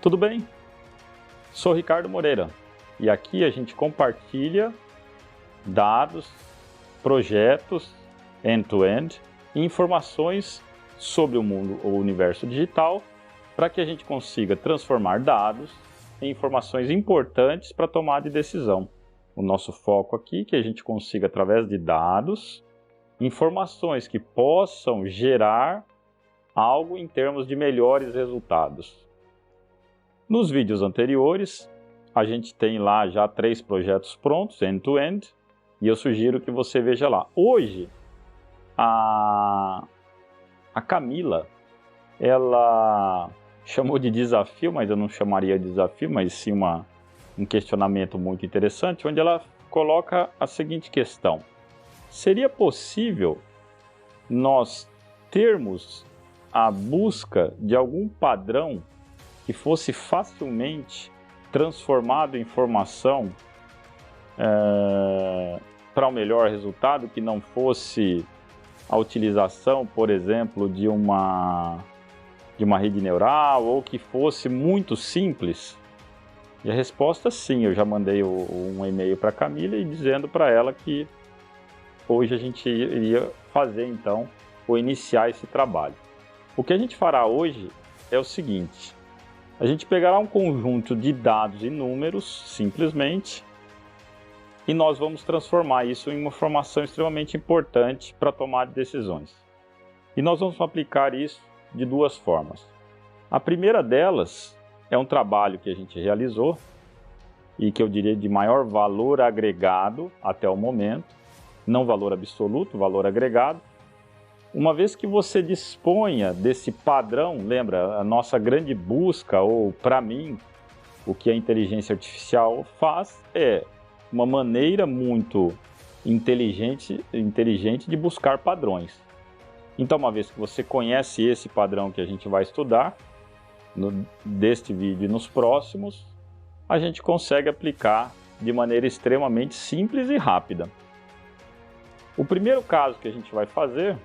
Tudo bem? Sou Ricardo Moreira e aqui a gente compartilha dados, projetos end-to-end e informações sobre o mundo ou universo digital para que a gente consiga transformar dados em informações importantes para tomar de decisão. O nosso foco aqui é que a gente consiga, através de dados, informações que possam gerar algo em termos de melhores resultados. Nos vídeos anteriores, a gente tem lá já 3 projetos prontos, end-to-end, e eu sugiro que você veja lá. Hoje, a Camila, ela chamou de desafio, mas eu não chamaria de desafio, mas sim um questionamento muito interessante, onde ela coloca a seguinte questão: seria possível nós termos a busca de algum padrão que fosse facilmente transformado em informação para um melhor resultado, que não fosse a utilização, por exemplo, de uma rede neural, ou que fosse muito simples? E a resposta, sim. Eu já mandei um e-mail para a Camila e dizendo para ela que hoje a gente iria fazer, então, ou iniciar esse trabalho. O que a gente fará hoje é o seguinte: a gente pegará um conjunto de dados e números, simplesmente, e nós vamos transformar isso em uma informação extremamente importante para tomar decisões. E nós vamos aplicar isso de 2 formas. A primeira delas é um trabalho que a gente realizou e que eu diria de maior valor agregado até o momento, não valor absoluto, valor agregado. Uma vez que você disponha desse padrão, lembra, a nossa grande busca, ou para mim, o que a inteligência artificial faz é uma maneira muito inteligente de buscar padrões. Então, uma vez que você conhece esse padrão que a gente vai estudar, deste vídeo e nos próximos, a gente consegue aplicar de maneira extremamente simples e rápida. O primeiro caso que a gente vai fazer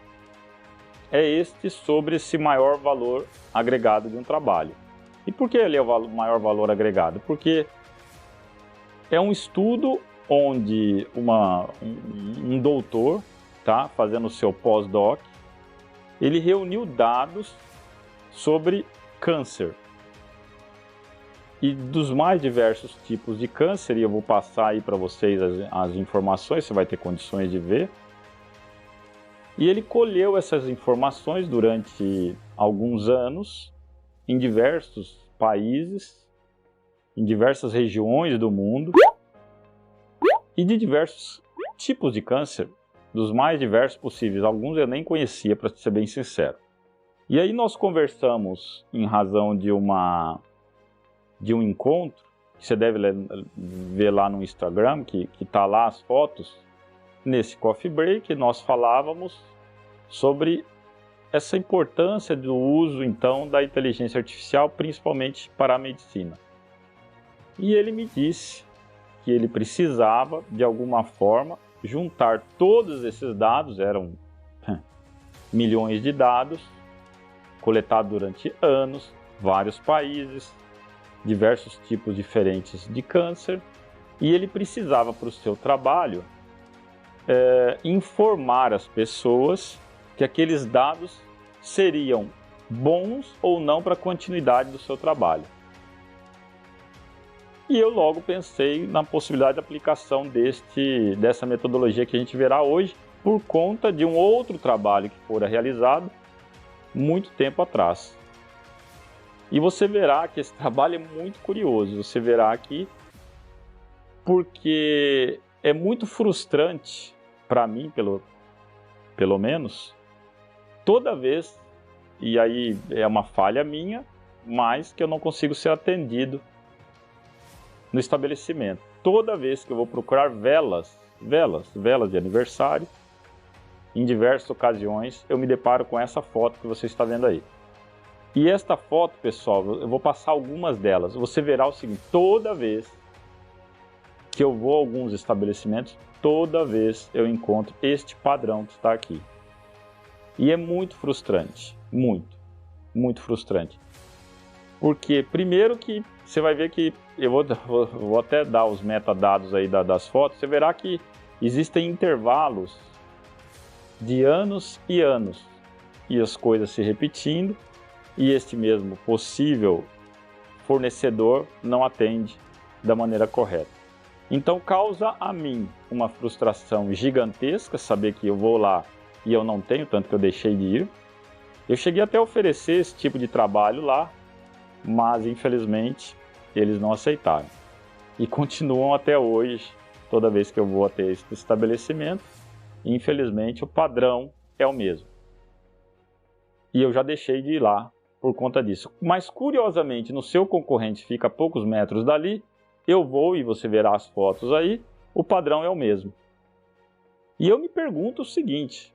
é este sobre esse maior valor agregado de um trabalho. E por que ele é o maior valor agregado? Porque é um estudo onde um doutor, tá, fazendo o seu pós-doc, ele reuniu dados sobre câncer. E dos mais diversos tipos de câncer, e eu vou passar aí para vocês as informações, você vai ter condições de ver. E ele colheu essas informações durante alguns anos em diversos países, em diversas regiões do mundo, e de diversos tipos de câncer, dos mais diversos possíveis. Alguns eu nem conhecia, para ser bem sincero. E aí nós conversamos em razão de um encontro, que você deve ver lá no Instagram, que está lá as fotos. Nesse coffee break, nós falávamos sobre essa importância do uso, então, da inteligência artificial, principalmente para a medicina. E ele me disse que ele precisava, de alguma forma, juntar todos esses dados, eram milhões de dados, coletados durante anos, vários países, diversos tipos diferentes de câncer, e ele precisava, para o seu trabalho, informar as pessoas que aqueles dados seriam bons ou não para a continuidade do seu trabalho. E eu logo pensei na possibilidade de aplicação dessa metodologia que a gente verá hoje, por conta de um outro trabalho que fora realizado muito tempo atrás. E você verá que esse trabalho é muito curioso, você verá aqui, porque é muito frustrante, para mim, pelo menos, toda vez, e aí é uma falha minha, mas que eu não consigo ser atendido no estabelecimento. Toda vez que eu vou procurar velas de aniversário, em diversas ocasiões, eu me deparo com essa foto que você está vendo aí. E esta foto, pessoal, eu vou passar algumas delas. Você verá o seguinte: toda vez que eu vou a alguns estabelecimentos, toda vez eu encontro este padrão que está aqui. E é muito frustrante, muito frustrante. Porque, primeiro que você vai ver que, eu vou até dar os metadados aí das fotos, você verá que existem intervalos de anos e anos, e as coisas se repetindo, e este mesmo possível fornecedor não atende da maneira correta. Então causa a mim uma frustração gigantesca saber que eu vou lá e eu não tenho, tanto que eu deixei de ir. Eu cheguei até a oferecer esse tipo de trabalho lá, mas infelizmente eles não aceitaram. E continuam até hoje, toda vez que eu vou até esse estabelecimento, infelizmente o padrão é o mesmo. E eu já deixei de ir lá por conta disso. Mas curiosamente, no seu concorrente fica a poucos metros dali, eu vou e você verá as fotos aí, o padrão é o mesmo. E eu me pergunto o seguinte,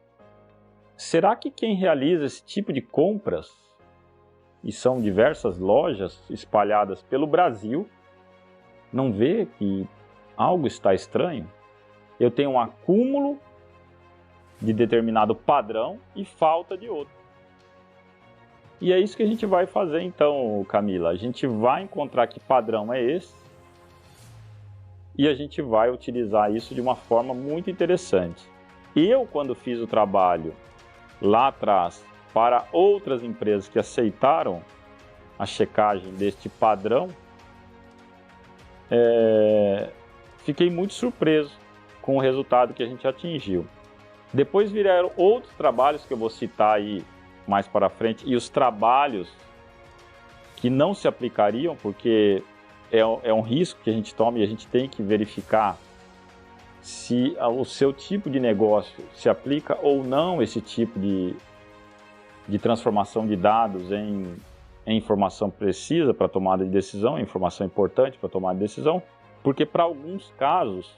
será que quem realiza esse tipo de compras, e são diversas lojas espalhadas pelo Brasil, não vê que algo está estranho? Eu tenho um acúmulo de determinado padrão e falta de outro. E é isso que a gente vai fazer então, Camila. A gente vai encontrar que padrão é esse e a gente vai utilizar isso de uma forma muito interessante. Eu, quando fiz o trabalho lá atrás para outras empresas que aceitaram a checagem deste padrão, fiquei muito surpreso com o resultado que a gente atingiu. Depois vieram outros trabalhos que eu vou citar aí mais para frente, e os trabalhos que não se aplicariam, porque é um risco que a gente toma e a gente tem que verificar se o seu tipo de negócio se aplica ou não esse tipo de transformação de dados em informação precisa para tomada de decisão, informação importante para tomada de decisão, porque para alguns casos,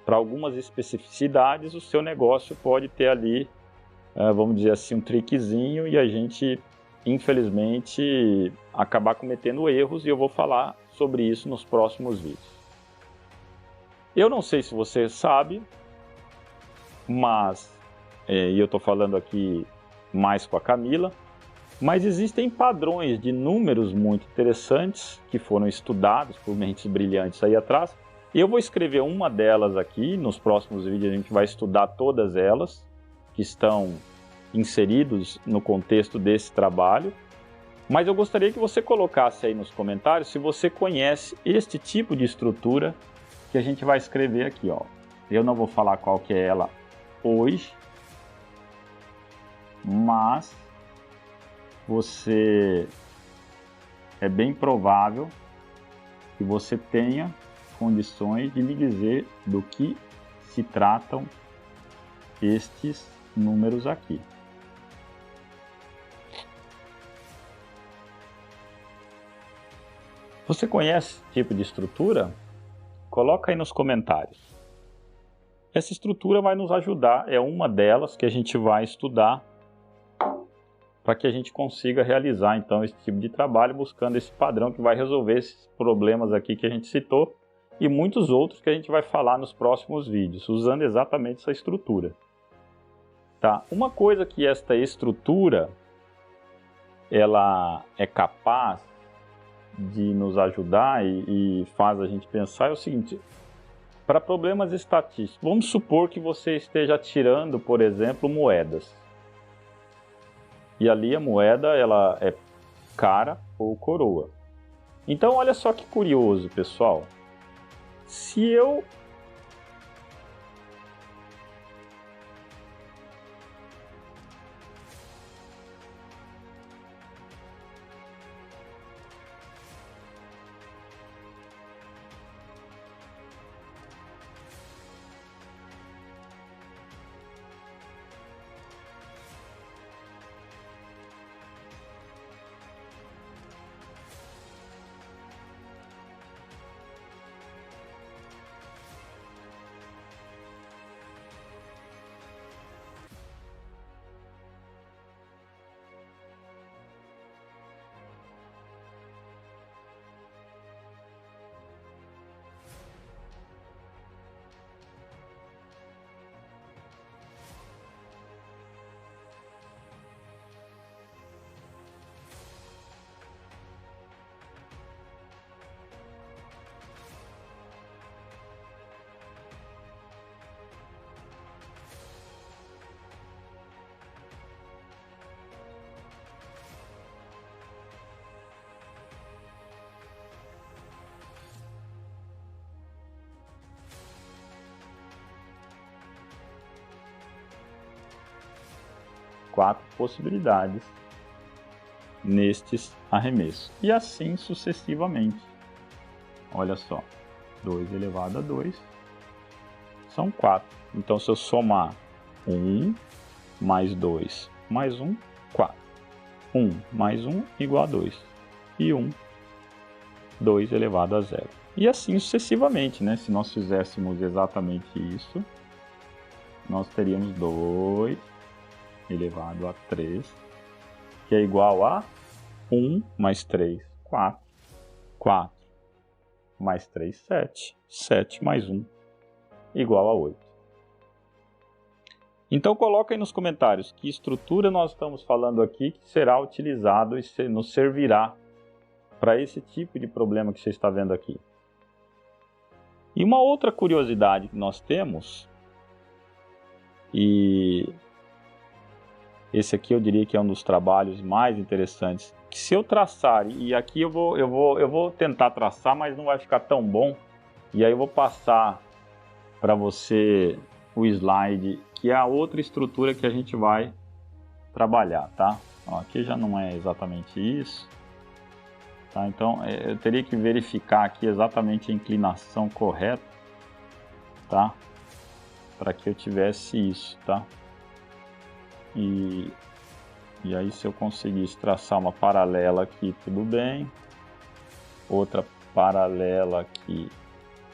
para algumas especificidades, o seu negócio pode ter ali, vamos dizer assim, um trickzinho e a gente, infelizmente, acabar cometendo erros, e eu vou falar sobre isso nos próximos vídeos. Eu não sei se você sabe, mas, e eu estou falando aqui mais com a Camila, mas existem padrões de números muito interessantes que foram estudados por mentes brilhantes aí atrás. Eu vou escrever uma delas aqui, nos próximos vídeos a gente vai estudar todas elas que estão inseridos no contexto desse trabalho, mas eu gostaria que você colocasse aí nos comentários se você conhece este tipo de estrutura que a gente vai escrever aqui, ó. Eu não vou falar qual que é ela hoje, mas é bem provável que você tenha condições de me dizer do que se tratam estes números aqui. Você conhece esse tipo de estrutura? Coloca aí nos comentários. Essa estrutura vai nos ajudar, é uma delas que a gente vai estudar para que a gente consiga realizar então esse tipo de trabalho buscando esse padrão que vai resolver esses problemas aqui que a gente citou e muitos outros que a gente vai falar nos próximos vídeos, usando exatamente essa estrutura. Tá? Uma coisa que esta estrutura ela é capaz de nos ajudar e faz a gente pensar é o seguinte: para problemas estatísticos, vamos supor que você esteja tirando, por exemplo, moedas. E ali a moeda ela é cara ou coroa. Então olha só que curioso, pessoal. Se eu 4 possibilidades nestes arremessos. E assim sucessivamente. Olha só, 2 elevado a 2 são 4. Então, se eu somar 1 mais 2 mais 1, 4. 1 mais 1 igual a 2. E 1, 2 elevado a 0. E assim sucessivamente, né? Se nós fizéssemos exatamente isso, nós teríamos 2 elevado a 3, que é igual a 1 mais 3, 4. 4 mais 3, 7. 7 mais 1, igual a 8. Então coloca aí nos comentários que estrutura nós estamos falando aqui que será utilizado e nos servirá para esse tipo de problema que você está vendo aqui. E uma outra curiosidade que nós temos, e esse aqui eu diria que é um dos trabalhos mais interessantes, que se eu traçar, e aqui eu vou tentar traçar, mas não vai ficar tão bom, e aí eu vou passar para você o slide, que é a outra estrutura que a gente vai trabalhar, tá? Ó, aqui já não é exatamente isso, tá? Então eu teria que verificar aqui exatamente a inclinação correta, tá? Para que eu tivesse isso, tá? E aí se eu conseguisse traçar uma paralela aqui, tudo bem. Outra paralela aqui,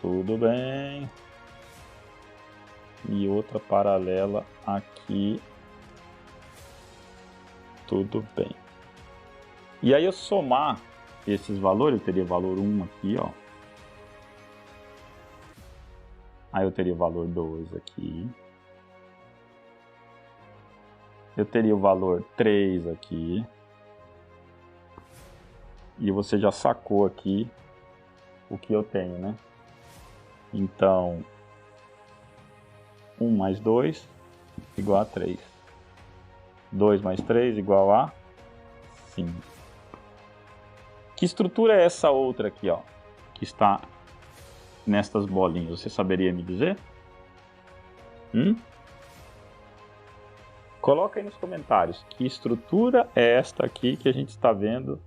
tudo bem. E outra paralela aqui, tudo bem. E aí eu somar esses valores, eu teria valor 1 aqui, ó. Aí eu teria o valor 2 aqui. Eu teria o valor 3 aqui. E você já sacou aqui o que eu tenho, né? Então, 1 mais 2 igual a 3. 2 mais 3 igual a 5. Que estrutura é essa outra aqui, ó? Que está nestas bolinhas. Você saberia me dizer? Coloca aí nos comentários que estrutura é esta aqui que a gente está vendo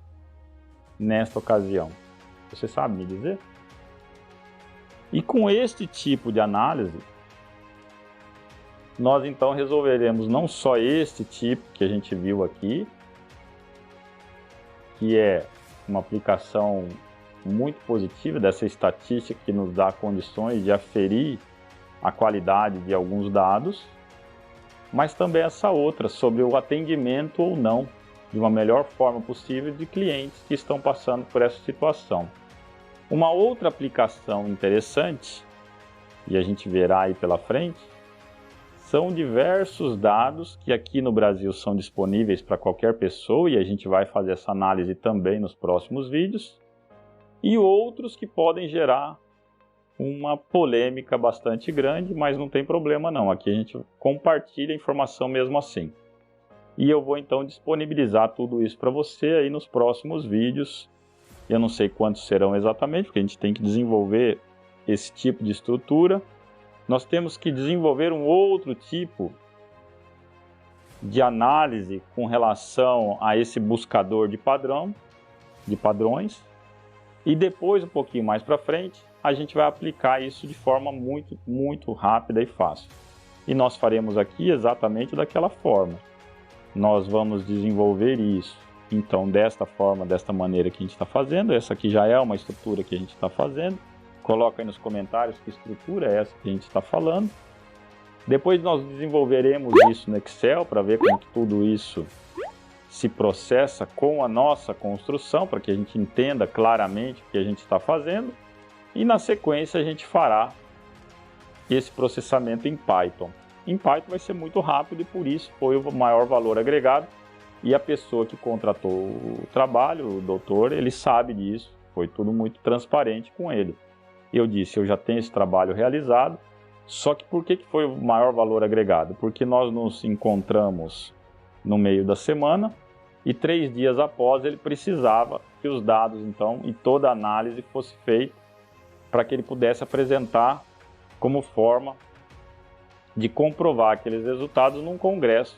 nesta ocasião. Você sabe me dizer? E com este tipo de análise, nós então resolveremos não só este tipo que a gente viu aqui, que é uma aplicação muito positiva dessa estatística que nos dá condições de aferir a qualidade de alguns dados, mas também essa outra sobre o atendimento ou não de uma melhor forma possível de clientes que estão passando por essa situação. Uma outra aplicação interessante, e a gente verá aí pela frente, são diversos dados que aqui no Brasil são disponíveis para qualquer pessoa, e a gente vai fazer essa análise também nos próximos vídeos, e outros que podem gerar uma polêmica bastante grande, mas não tem problema não, aqui a gente compartilha a informação mesmo assim. E eu vou então disponibilizar tudo isso para você aí nos próximos vídeos. Eu não sei quantos serão exatamente, porque a gente tem que desenvolver esse tipo de estrutura. Nós temos que desenvolver um outro tipo de análise com relação a esse buscador de padrões. E depois, um pouquinho mais para frente, a gente vai aplicar isso de forma muito rápida e fácil. E nós faremos aqui exatamente daquela forma. Nós vamos desenvolver isso, então, desta forma, desta maneira que a gente está fazendo. Essa aqui já é uma estrutura que a gente está fazendo. Coloca aí nos comentários que estrutura é essa que a gente está falando. Depois nós desenvolveremos isso no Excel para ver como que tudo isso se processa com a nossa construção, para que a gente entenda claramente o que a gente está fazendo. E na sequência a gente fará esse processamento em Python. Em Python vai ser muito rápido e por isso foi o maior valor agregado. E a pessoa que contratou o trabalho, o doutor, ele sabe disso. Foi tudo muito transparente com ele. Eu disse, eu já tenho esse trabalho realizado. Só que por que foi o maior valor agregado? Porque nós nos encontramos no meio da semana e 3 dias após ele precisava que os dados então e toda a análise fosse feita para que ele pudesse apresentar como forma de comprovar aqueles resultados num congresso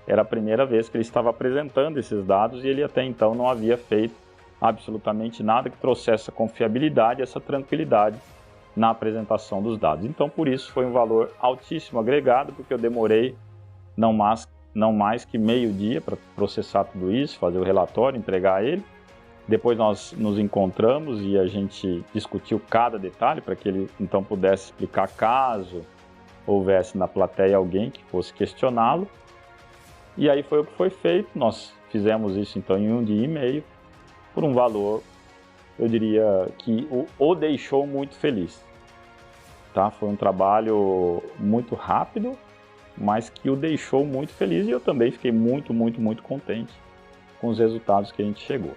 era a primeira vez que ele estava apresentando esses dados e ele até então não havia feito absolutamente nada que trouxesse essa confiabilidade, essa tranquilidade na apresentação dos dados. Então, por isso, foi um valor altíssimo agregado, porque eu demorei não mais que meio dia para processar tudo isso, fazer o relatório, entregar ele. Depois nós nos encontramos e a gente discutiu cada detalhe para que ele então pudesse explicar caso houvesse na plateia alguém que fosse questioná-lo. E aí foi o que foi feito, nós fizemos isso então em 1 dia e meio, por um valor, eu diria que o deixou muito feliz. Tá? Foi um trabalho muito rápido, mas que o deixou muito feliz e eu também fiquei muito contente com os resultados que a gente chegou.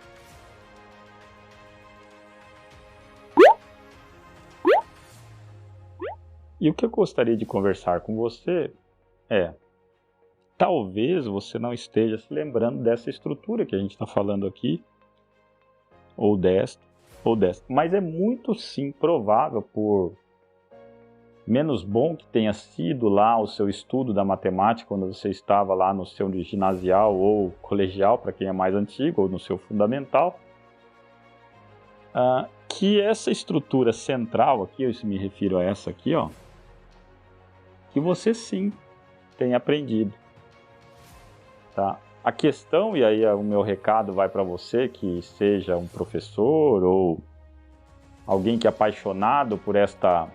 E o que eu gostaria de conversar com você é, talvez você não esteja se lembrando dessa estrutura que a gente está falando aqui, ou desta, mas é muito sim provável, por menos bom que tenha sido lá o seu estudo da matemática quando você estava lá no seu ginasial ou colegial, para quem é mais antigo, ou no seu fundamental, que essa estrutura central aqui, eu me refiro a essa aqui, ó, que você sim tem aprendido. Tá? A questão, e aí o meu recado vai para você que seja um professor ou alguém que é apaixonado por essa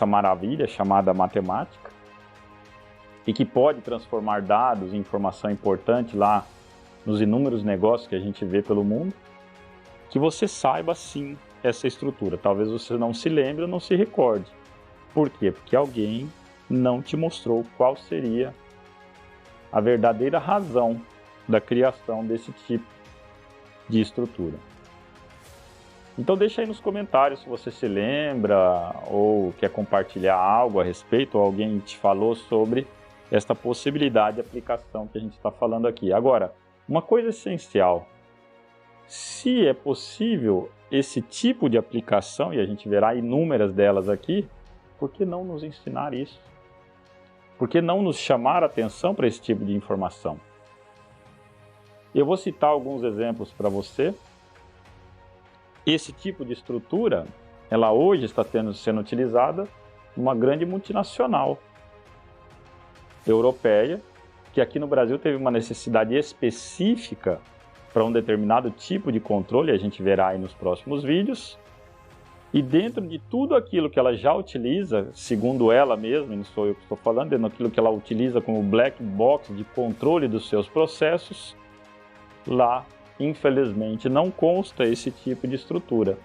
maravilha chamada matemática e que pode transformar dados em informação importante lá nos inúmeros negócios que a gente vê pelo mundo, que você saiba sim essa estrutura. Talvez você não se lembre ou não se recorde. Por quê? Porque alguém não te mostrou qual seria a verdadeira razão da criação desse tipo de estrutura. Então deixa aí nos comentários se você se lembra ou quer compartilhar algo a respeito, ou alguém te falou sobre esta possibilidade de aplicação que a gente está falando aqui. Agora, uma coisa essencial, se é possível esse tipo de aplicação, e a gente verá inúmeras delas aqui, por que não nos ensinar isso? Por que não nos chamar a atenção para esse tipo de informação? Eu vou citar alguns exemplos para você. Esse tipo de estrutura, ela hoje está sendo utilizada numa grande multinacional europeia, que aqui no Brasil teve uma necessidade específica para um determinado tipo de controle, a gente verá aí nos próximos vídeos. E dentro de tudo aquilo que ela já utiliza, segundo ela mesma, não sou eu que estou falando, dentro daquilo que ela utiliza como black box de controle dos seus processos, lá, infelizmente, não consta esse tipo de estrutura.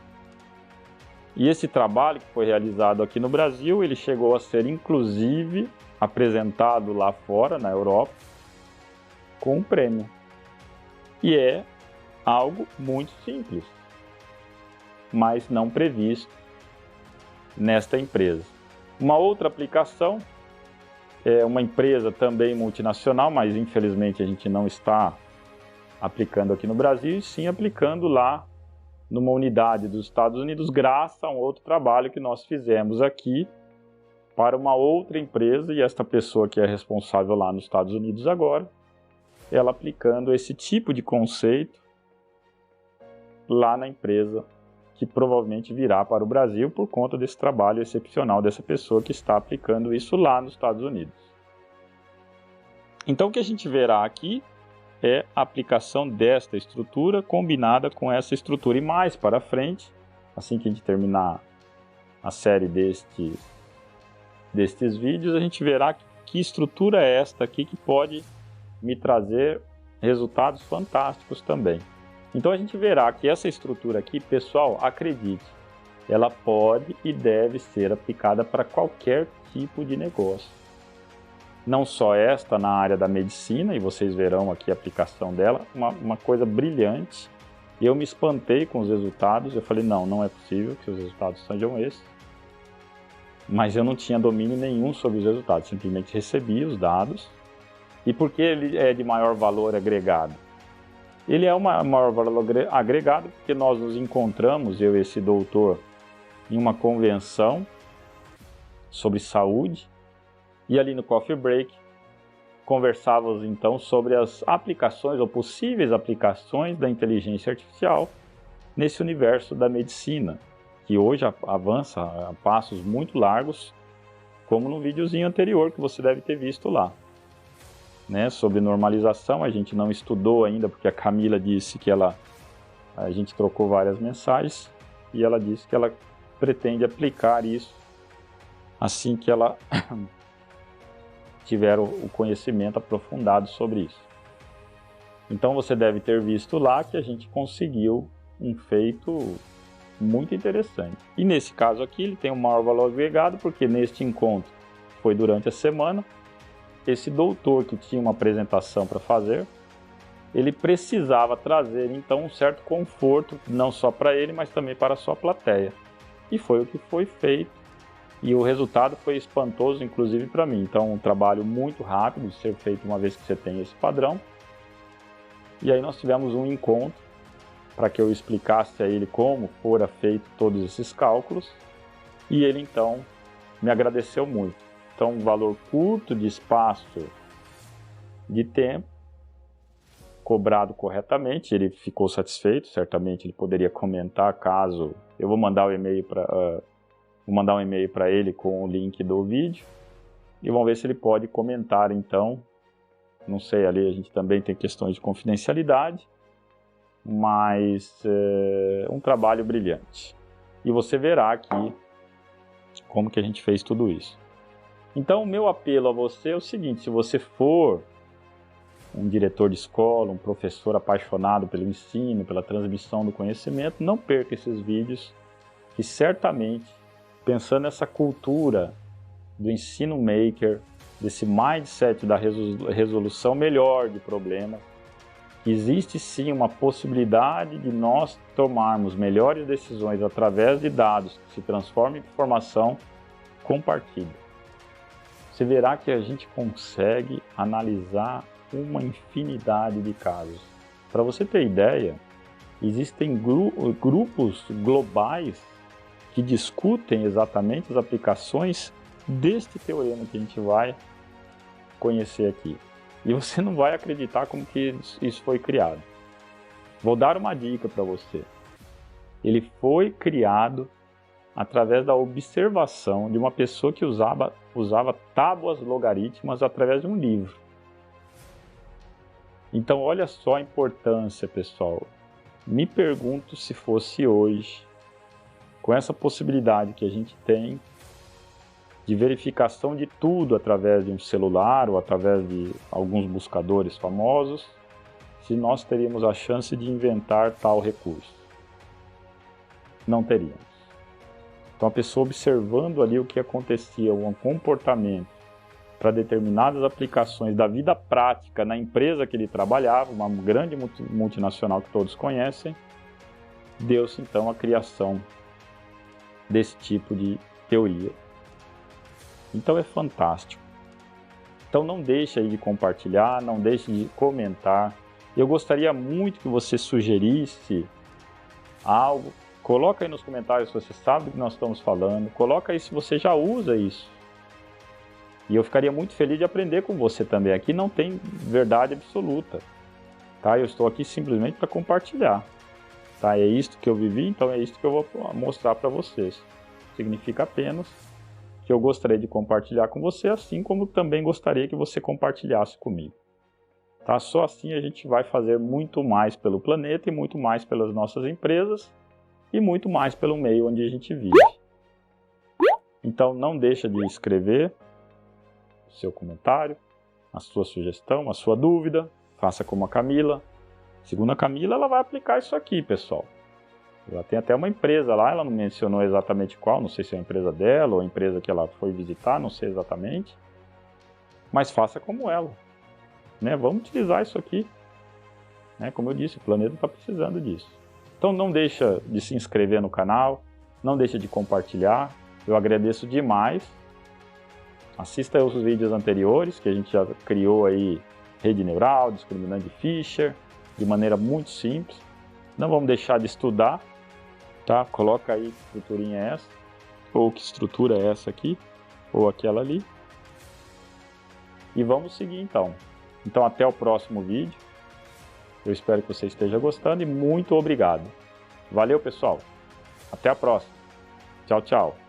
E esse trabalho que foi realizado aqui no Brasil, ele chegou a ser, inclusive, apresentado lá fora, na Europa, com um prêmio. E é algo muito simples, mas não previsto nesta empresa. Uma outra aplicação é uma empresa também multinacional, mas infelizmente a gente não está aplicando aqui no Brasil, e sim aplicando lá numa unidade dos Estados Unidos, graças a um outro trabalho que nós fizemos aqui para uma outra empresa, e esta pessoa que é responsável lá nos Estados Unidos agora, ela aplicando esse tipo de conceito lá na empresa que provavelmente virá para o Brasil por conta desse trabalho excepcional dessa pessoa que está aplicando isso lá nos Estados Unidos. Então o que a gente verá aqui é a aplicação desta estrutura combinada com essa estrutura. E mais para frente, assim que a gente terminar a série destes vídeos, a gente verá que estrutura é esta aqui que pode me trazer resultados fantásticos também. Então a gente verá que essa estrutura aqui, pessoal, acredite, ela pode e deve ser aplicada para qualquer tipo de negócio. Não só esta na área da medicina, e vocês verão aqui a aplicação dela, uma coisa brilhante. Eu me espantei com os resultados, eu falei, não é possível que os resultados sejam esses. Mas eu não tinha domínio nenhum sobre os resultados, simplesmente recebi os dados. E por que ele é de maior valor agregado? Ele é uma maior valor agregado porque nós nos encontramos, eu e esse doutor, em uma convenção sobre saúde, e ali no coffee break, conversávamos então sobre as aplicações ou possíveis aplicações da inteligência artificial nesse universo da medicina, que hoje avança a passos muito largos, como no videozinho anterior que você deve ter visto lá. Né? Sobre normalização, a gente não estudou ainda, porque a Camila disse que a gente trocou várias mensagens, e ela disse que ela pretende aplicar isso assim que ela tiver o conhecimento aprofundado sobre isso. Então você deve ter visto lá que a gente conseguiu um feito muito interessante. E nesse caso aqui ele tem um maior valor agregado, porque neste encontro foi durante a semana, esse doutor que tinha uma apresentação para fazer, ele precisava trazer então um certo conforto, não só para ele, mas também para a sua plateia. E foi o que foi feito. E o resultado foi espantoso, inclusive para mim. Então, um trabalho muito rápido de ser feito uma vez que você tem esse padrão. E aí nós tivemos um encontro para que eu explicasse a ele como fora feito todos esses cálculos. E ele, então, me agradeceu muito. Então, um valor curto de espaço de tempo, cobrado corretamente. Ele ficou satisfeito, certamente ele poderia comentar caso... Eu vou mandar o e-mail para... Vou mandar um e-mail para ele com o link do vídeo e vamos ver se ele pode comentar então. Não sei, ali a gente também tem questões de confidencialidade, mas um trabalho brilhante. E você verá aqui como que a gente fez tudo isso. Então o meu apelo a você é o seguinte: se você for um diretor de escola, um professor apaixonado pelo ensino, pela transmissão do conhecimento, não perca esses vídeos que certamente, pensando nessa cultura do ensino maker, desse mindset da resolução melhor de problemas, existe sim uma possibilidade de nós tomarmos melhores decisões através de dados que se transformam em informação, compartilhe. Você verá que a gente consegue analisar uma infinidade de casos. Para você ter ideia, existem grupos globais que discutem exatamente as aplicações deste teorema que a gente vai conhecer aqui. E você não vai acreditar como que isso foi criado. Vou dar uma dica para você. Ele foi criado através da observação de uma pessoa que usava tábuas logarítmicas através de um livro. Então olha só a importância, pessoal. Me pergunto se fosse hoje, com essa possibilidade que a gente tem de verificação de tudo através de um celular ou através de alguns buscadores famosos, se nós teríamos a chance de inventar tal recurso. Não teríamos. Então a pessoa observando ali o que acontecia, um comportamento para determinadas aplicações da vida prática na empresa que ele trabalhava, uma grande multinacional que todos conhecem, deu-se então a criação desse tipo de teoria. Então é fantástico. Então não deixe aí de compartilhar, não deixe de comentar. Eu gostaria muito que você sugerisse algo. Coloca aí nos comentários se você sabe do que nós estamos falando. Coloca aí se você já usa isso. E eu ficaria muito feliz de aprender com você também. Aqui não tem verdade absoluta. Tá? Eu estou aqui simplesmente para compartilhar. Tá? É isto que eu vivi, então é isto que eu vou mostrar para vocês. Significa apenas que eu gostaria de compartilhar com você, assim como também gostaria que você compartilhasse comigo. Tá? Só assim a gente vai fazer muito mais pelo planeta e muito mais pelas nossas empresas e muito mais pelo meio onde a gente vive. Então não deixa de escrever o seu comentário, a sua sugestão, a sua dúvida. Faça como a Camila. Segundo a Camila, ela vai aplicar isso aqui, pessoal. Ela tem até uma empresa lá, ela não mencionou exatamente qual, não sei se é a empresa dela ou a empresa que ela foi visitar, não sei exatamente. Mas faça como ela. Né? Vamos utilizar isso aqui. Né? Como eu disse, o planeta está precisando disso. Então não deixa de se inscrever no canal, não deixa de compartilhar. Eu agradeço demais. Assista os vídeos anteriores, que a gente já criou aí rede neural, discriminante de Fisher, de maneira muito simples. Não vamos deixar de estudar, tá? Coloca aí que estruturinha é essa, ou que estrutura é essa aqui, ou aquela ali. e vamos seguir então. Então até o próximo vídeo. Eu espero que você esteja gostando e muito obrigado. Valeu, pessoal. Até a próxima. Tchau, tchau.